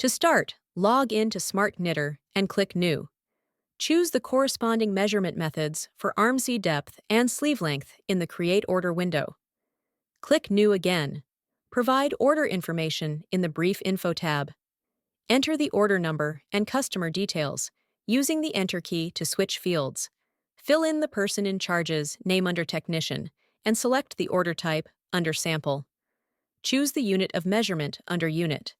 To start, log in to SmartKnitter and click New. Choose the corresponding measurement methods for armsy depth and sleeve length in the Create Order window. Click New again. Provide order information in the Brief Info tab. Enter the order number and customer details, using the Enter key to switch fields. Fill in the person in charge's name under Technician, and select the order type under Sample. Choose the unit of measurement under Unit.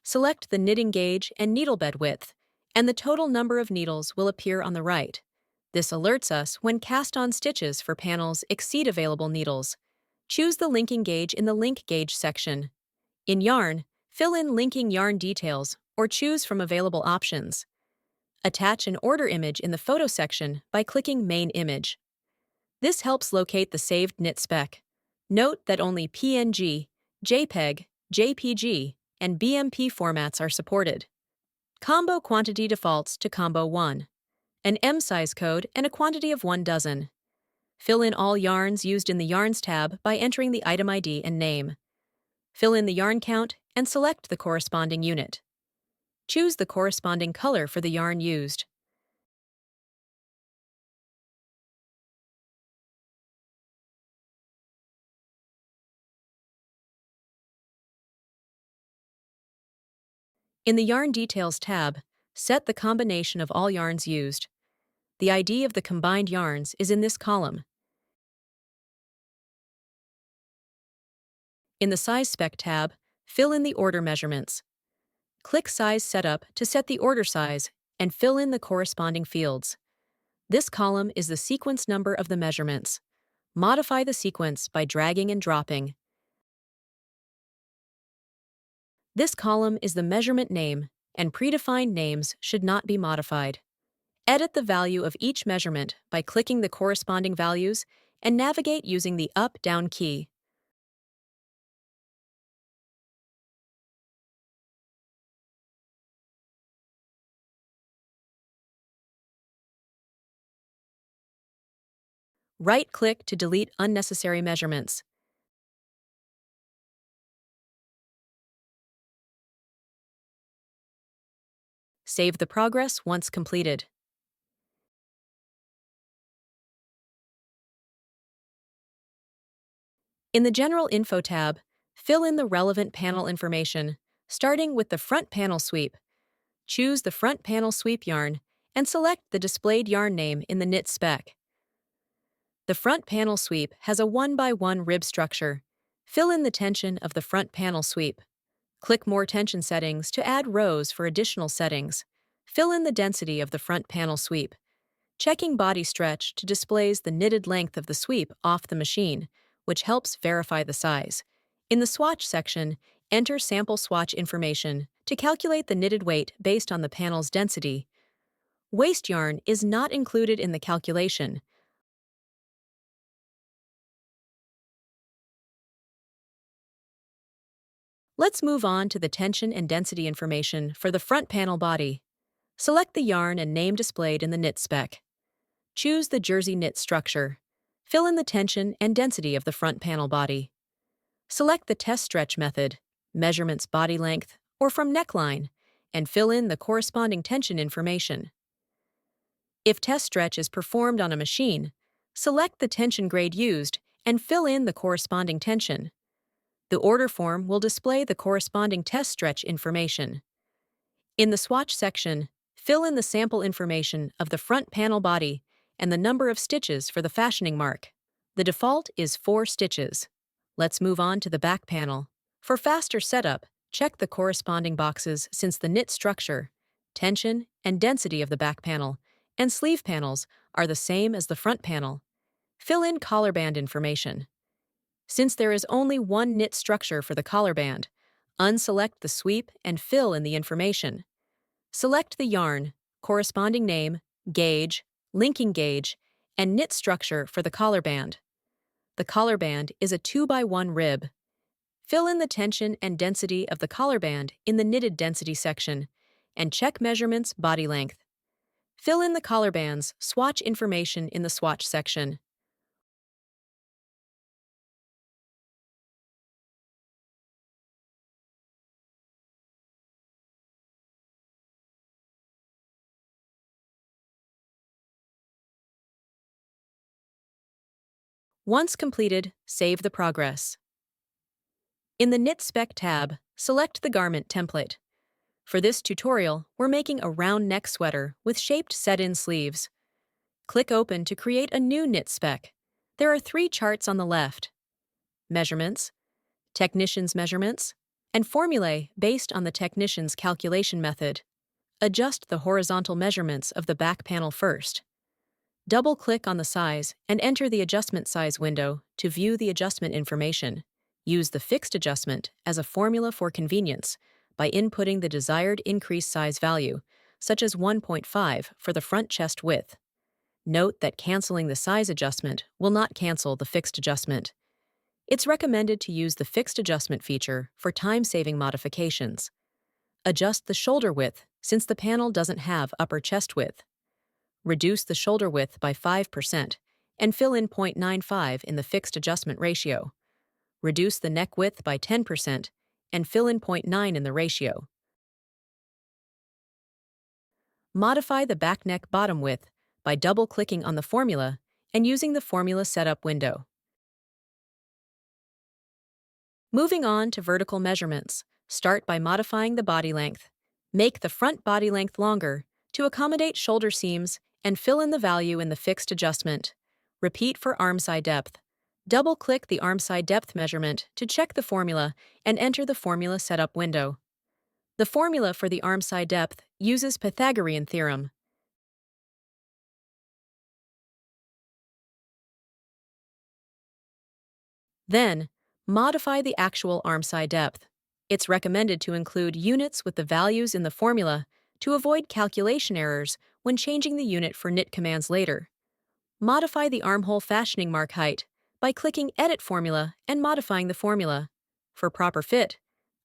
Select the knitting gauge and needle bed width, and the total number of needles will appear on the right. This alerts us when cast-on stitches for panels exceed available needles. Choose the linking gauge in the Link Gauge section. In Yarn, fill in linking yarn details or choose from available options. Attach an order image in the Photo section by clicking Main Image. This helps locate the saved knit spec. Note that only PNG, JPEG, JPG, and BMP formats are supported. Combo quantity defaults to Combo 1. An M size code and a quantity of 1 dozen. Fill in all yarns used in the Yarns tab by entering the item ID and name. Fill in the yarn count and select the corresponding unit. Choose the corresponding color for the yarn used. In the Yarn Details tab, set the combination of all yarns used. The ID of the combined yarns is in this column. In the Size Spec tab, fill in the order measurements. Click Size Setup to set the order size and fill in the corresponding fields. This column is the sequence number of the measurements. Modify the sequence by dragging and dropping. This column is the measurement name, and predefined names should not be modified. Edit the value of each measurement by clicking the corresponding values and navigate using the Up-Down key. Right-click to delete unnecessary measurements. Save the progress once completed. In the General Info tab, fill in the relevant panel information, starting with the front panel sweep. Choose the front panel sweep yarn and select the displayed yarn name in the knit spec. The front panel sweep has a 1x1 rib structure. Fill in the tension of the front panel sweep. Click More Tension Settings to add rows for additional settings. Fill in the density of the front panel sweep. Checking body stretch to displays the knitted length of the sweep off the machine, which helps verify the size. In the Swatch section, enter sample swatch information to calculate the knitted weight based on the panel's density. Waste yarn is not included in the calculation. Let's move on to the tension and density information for the front panel body. Select the yarn and name displayed in the knit spec. Choose the jersey knit structure. Fill in the tension and density of the front panel body. Select the test stretch method, measurements body length, or from neckline, and fill in the corresponding tension information. If test stretch is performed on a machine, select the tension grade used and fill in the corresponding tension. The order form will display the corresponding test stretch information. In the swatch section, fill in the sample information of the front panel body and the number of stitches for the fashioning mark. The default is 4 stitches. Let's move on to the back panel. For faster setup, check the corresponding boxes since the knit structure, tension, and density of the back panel and sleeve panels are the same as the front panel. Fill in collar band information. Since there is only one knit structure for the collar band, unselect the sweep and fill in the information. Select the yarn, corresponding name, gauge, linking gauge, and knit structure for the collar band. The collar band is a 2x1 rib. Fill in the tension and density of the collar band in the knitted density section, and check measurements body length. Fill in the collar band's swatch information in the swatch section. Once completed, save the progress. In the Knit Spec tab, select the garment template. For this tutorial, we're making a round neck sweater with shaped set-in sleeves. Click Open to create a new knit spec. There are 3 charts on the left: measurements, technician's measurements, and formulae based on the technician's calculation method. Adjust the horizontal measurements of the back panel first. Double-click on the size and enter the adjustment size window to view the adjustment information. Use the fixed adjustment as a formula for convenience by inputting the desired increase size value, such as 1.5 for the front chest width. Note that canceling the size adjustment will not cancel the fixed adjustment. It's recommended to use the fixed adjustment feature for time-saving modifications. Adjust the shoulder width since the panel doesn't have upper chest width. Reduce the shoulder width by 5% and fill in 0.95 in the fixed adjustment ratio. Reduce the neck width by 10% and fill in 0.9 in the ratio. Modify the back neck bottom width by double-clicking on the formula and using the Formula Setup window. Moving on to vertical measurements, start by modifying the body length. Make the front body length longer to accommodate shoulder seams and fill in the value in the fixed adjustment. Repeat for arm side depth. Double-click the arm side depth measurement to check the formula and enter the Formula Setup window. The formula for the arm side depth uses Pythagorean theorem. Then, modify the actual arm side depth. It's recommended to include units with the values in the formula to avoid calculation errors when changing the unit for knit commands later. Modify the armhole fastening mark height by clicking Edit Formula and modifying the formula. For proper fit,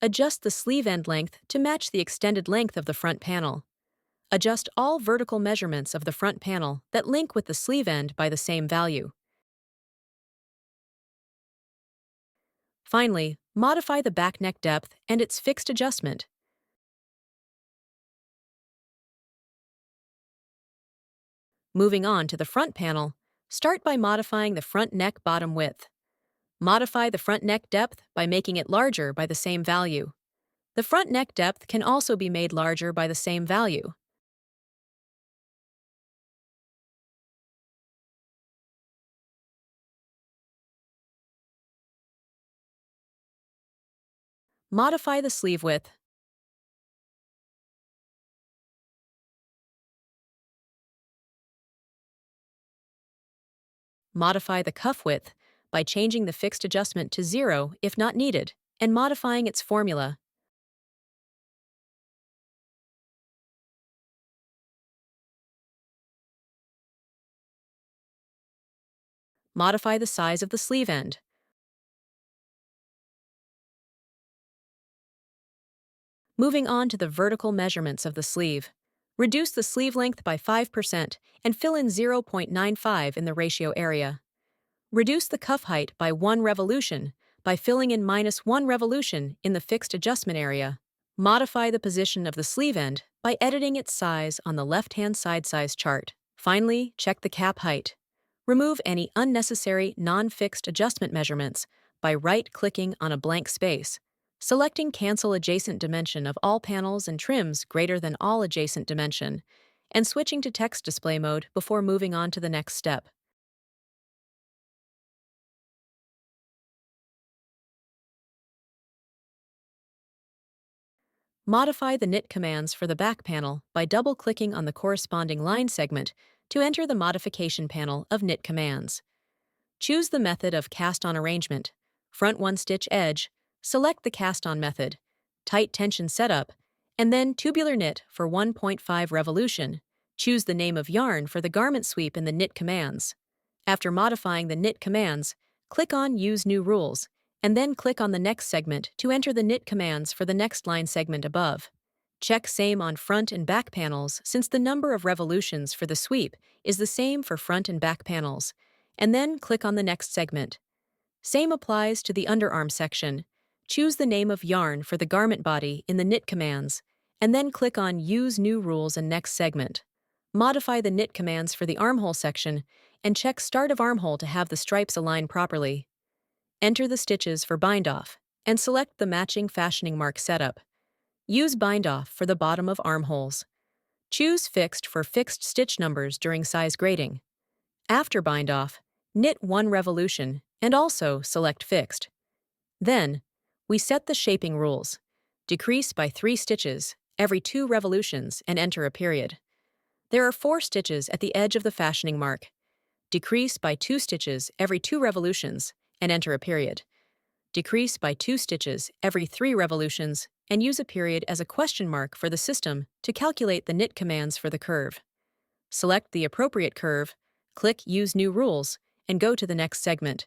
adjust the sleeve end length to match the extended length of the front panel. Adjust all vertical measurements of the front panel that link with the sleeve end by the same value. Finally, modify the back neck depth and its fixed adjustment. Moving on to the front panel, start by modifying the front neck bottom width. Modify the front neck depth by making it larger by the same value. The front neck depth can also be made larger by the same value. Modify the sleeve width. Modify the cuff width by changing the fixed adjustment to 0 if not needed, and modifying its formula. Modify the size of the sleeve end. Moving on to the vertical measurements of the sleeve. Reduce the sleeve length by 5% and fill in 0.95 in the ratio area. Reduce the cuff height by 1 revolution by filling in -1 revolution in the fixed adjustment area. Modify the position of the sleeve end by editing its size on the left-hand side size chart. Finally, check the cap height. Remove any unnecessary non-fixed adjustment measurements by right-clicking on a blank space, selecting Cancel Adjacent Dimension of all panels and trims greater than all adjacent dimension, and switching to text display mode before moving on to the next step. Modify the knit commands for the back panel by double-clicking on the corresponding line segment to enter the modification panel of knit commands. Choose the method of cast-on arrangement, front 1-stitch edge, select the cast-on method, tight tension setup, and then tubular knit for 1.5 revolution. Choose the name of yarn for the garment sweep in the knit commands. After modifying the knit commands, click on Use New Rules, and then click on the next segment to enter the knit commands for the next line segment above. Check Same on front and back panels since the number of revolutions for the sweep is the same for front and back panels, and then click on the next segment. Same applies to the underarm section. Choose the name of yarn for the garment body in the knit commands, and then click on Use New Rules and Next Segment. Modify the knit commands for the armhole section and check start of armhole to have the stripes align properly. Enter the stitches for bind off, and select the matching fastening mark setup. Use bind off for the bottom of armholes. Choose fixed for fixed stitch numbers during size grading. After bind off, knit 1 revolution and also select fixed. Then, we set the shaping rules. Decrease by 3 stitches every 2 revolutions and enter a period. There are 4 stitches at the edge of the fastening mark. Decrease by 2 stitches every 2 revolutions and enter a period. Decrease by 2 stitches every 3 revolutions and use a period as a question mark for the system to calculate the knit commands for the curve. Select the appropriate curve, click Use New Rules, and go to the next segment.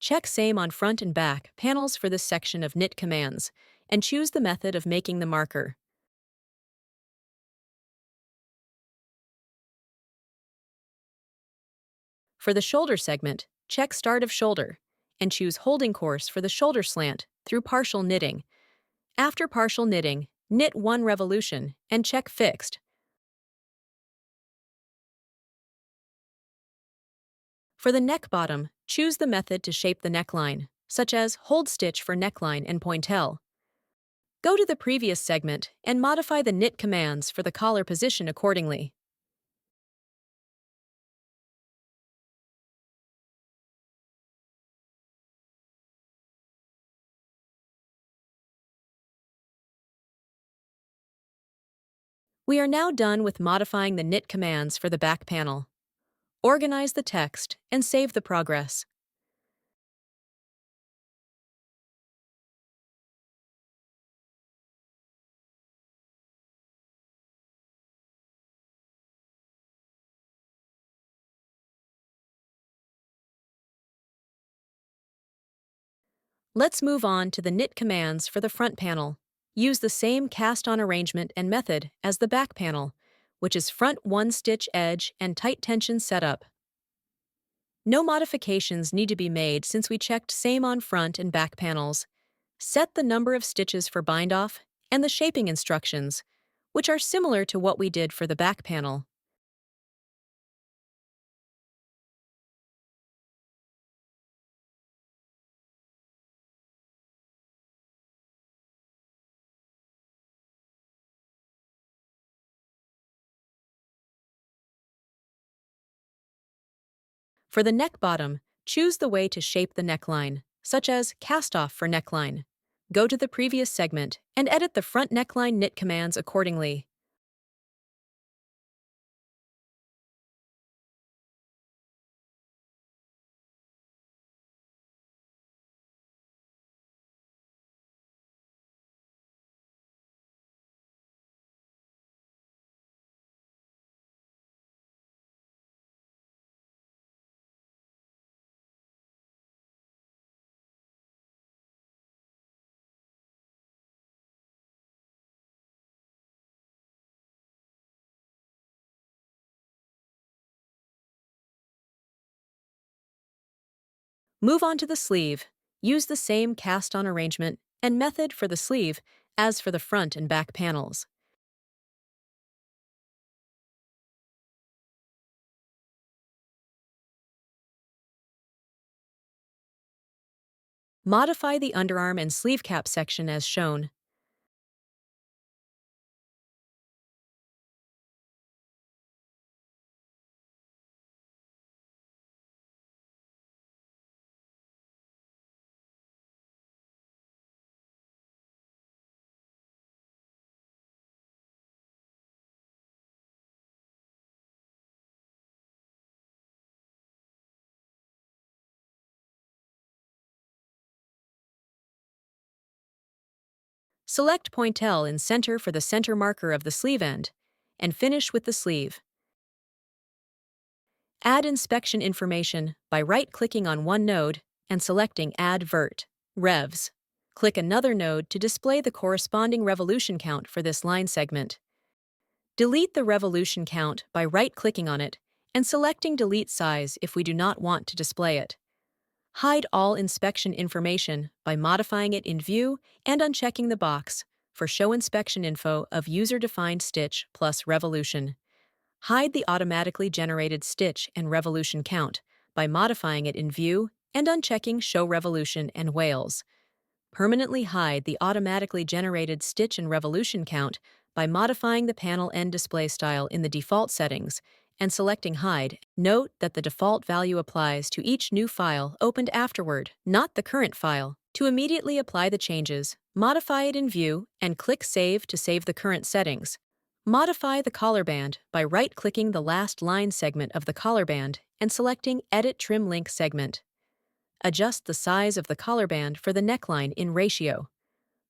Check Same on front and back panels for this section of knit commands, and choose the method of making the marker. For the shoulder segment, check Start of Shoulder, and choose Holding Course for the shoulder slant through partial knitting. After partial knitting, knit 1 revolution and check Fixed. For the neck bottom, choose the method to shape the neckline, such as Hold Stitch for neckline and pointelle. Go to the previous segment and modify the knit commands for the collar position accordingly. We are now done with modifying the knit commands for the back panel. Organize the text and save the progress. Let's move on to the knit commands for the front panel. Use the same cast-on arrangement and method as the back panel, which is front 1 stitch edge and tight tension setup. No modifications need to be made since we checked same on front and back panels. Set the number of stitches for bind off and the shaping instructions, which are similar to what we did for the back panel. For the neck bottom, choose the way to shape the neckline, such as Cast Off for neckline. Go to the previous segment and edit the front neckline knit commands accordingly. Move on to the sleeve. Use the same cast-on arrangement and method for the sleeve as for the front and back panels. Modify the underarm and sleeve cap section as shown. Select pointelle in center for the center marker of the sleeve end, and finish with the sleeve. Add inspection information by right-clicking on one node and selecting Add Vert, Revs. Click another node to display the corresponding revolution count for this line segment. Delete the revolution count by right-clicking on it and selecting Delete Size if we do not want to display it. Hide all inspection information by modifying it in View and unchecking the box for Show Inspection Info of User-Defined Stitch plus Revolution. Hide the automatically generated stitch and revolution count by modifying it in View and unchecking Show Revolution and Wales. Permanently hide the automatically generated stitch and revolution count by modifying the panel end display style in the default settings and selecting Hide. Note that the default value applies to each new file opened afterward, not the current file. To immediately apply the changes, modify it in View and click Save to save the current settings. Modify the collar band by right-clicking the last line segment of the collar band and selecting Edit Trim Link Segment. Adjust the size of the collar band for the neckline in ratio.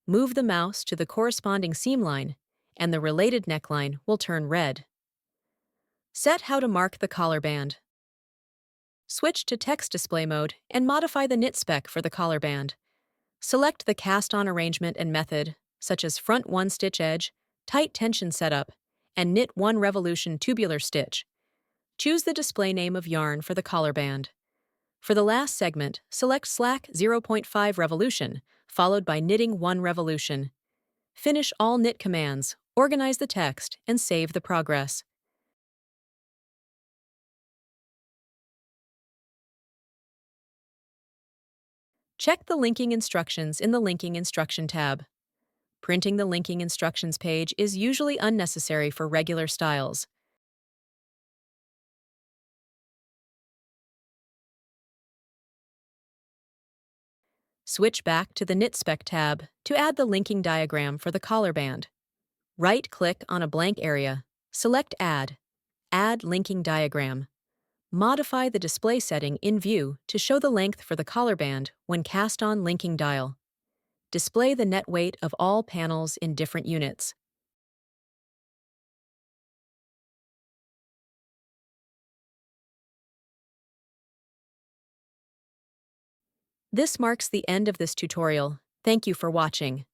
Move the mouse to the corresponding seam line, and the related neckline will turn red. Set how to mark the collar band. Switch to text display mode and modify the knit spec for the collar band. Select the cast-on arrangement and method, such as front 1 stitch edge, tight tension setup, and knit 1 revolution tubular stitch. Choose the display name of yarn for the collar band. For the last segment, select slack 0.5 revolution, followed by knitting 1 revolution. Finish all knit commands, organize the text, and save the progress. Check the linking instructions in the Linking Instruction tab. Printing the linking instructions page is usually unnecessary for regular styles. Switch back to the Knit Spec tab to add the linking diagram for the collar band. Right-click on a blank area, select Add Linking Diagram. Modify the display setting in View to show the length for the collar band when cast-on linking dial. Display the net weight of all panels in different units. This marks the end of this tutorial. Thank you for watching.